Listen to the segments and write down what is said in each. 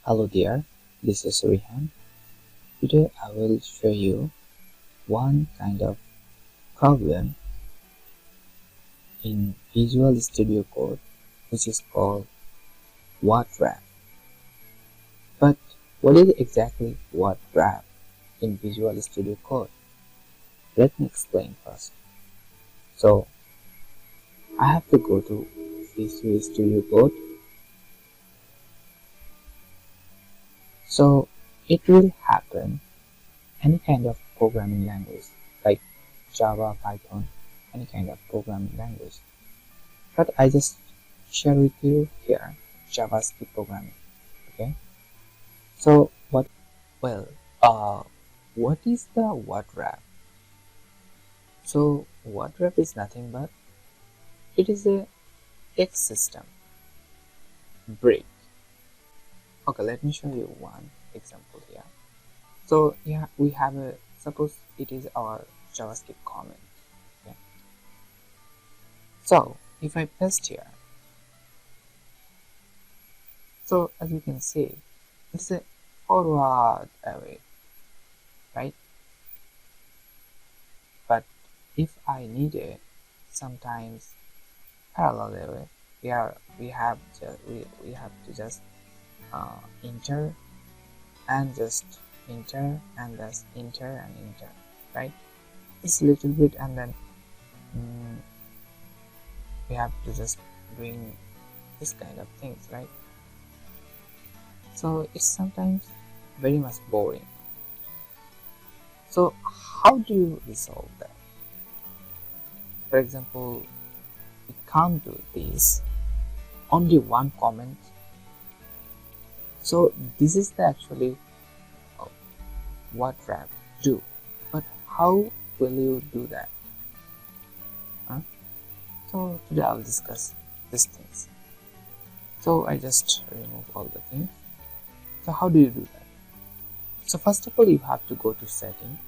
Hello there, this is Rihan. Today I will show you one kind of problem in Visual Studio Code which is called word wrap. But what is exactly word wrap in Visual Studio Code? Let me explain first. So I have to go to Visual Studio Code. So it will happen any kind of programming language like Java, Python, any kind of programming language. But I just share with you here JavaScript programming. Okay. So well uh what is the word wrap? So word wrap is nothing but it is a text system break. Okay, let me show you one example here. So yeah, we have a suppose it is our JavaScript comment. Okay. So if I paste here, so as you can see, it's a forward array, right? But if I need a sometimes parallel array, we have to just enter and just enter and just enter and enter, right? It's a little bit, and then we have to just doing this kind of things, right? So it's sometimes very much boring. So how do you resolve that? For example, we can't do this only one comment. So this is the actually what wrap do. But how will you do that? Huh? So today I'll discuss these things. So I just remove all the things. So how do you do that? So first of all, you have to go to setting.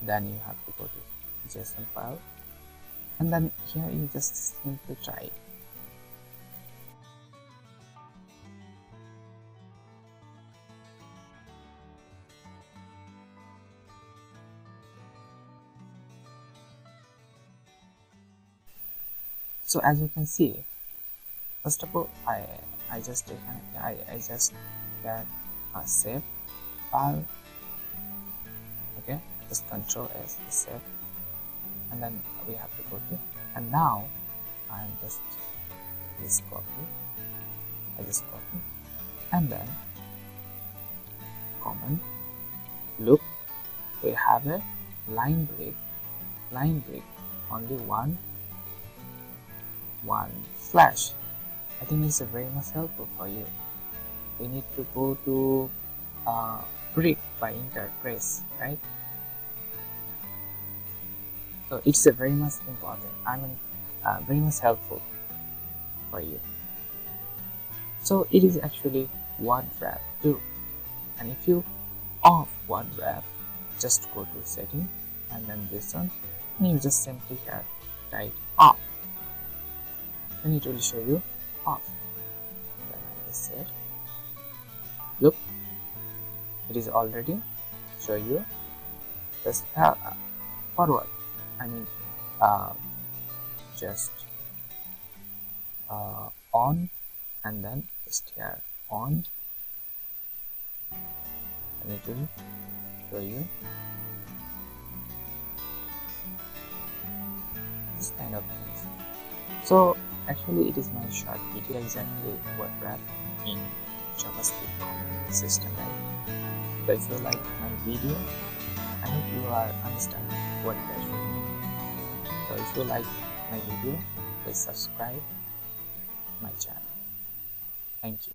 Then you have to go to JSON file. And then here you just simply try it. So as you can see, first of all, I just get a save file. Okay, just Control S to save, and then we have to go to, and now I'm just this copy. I just copy, and then comment. Look, we have a line break. Only one slash. I think this is very much helpful for you. We need to go to break by intertrace, right? So it's a very much important. Very much helpful for you. So it is actually word wrap too. And if you off word wrap, just go to setting and then this one, and you just simply here type off. Then it will show you off. Then I just said, look, it is already show you just forward. I mean, just on, and then just here on, and it will show you this kind of things. So actually it is my short video exactly word wrap in JavaScript comment system, right? So if you like my video, I hope you are understanding what it actually means. So if you like my video, please subscribe my channel. Thank you.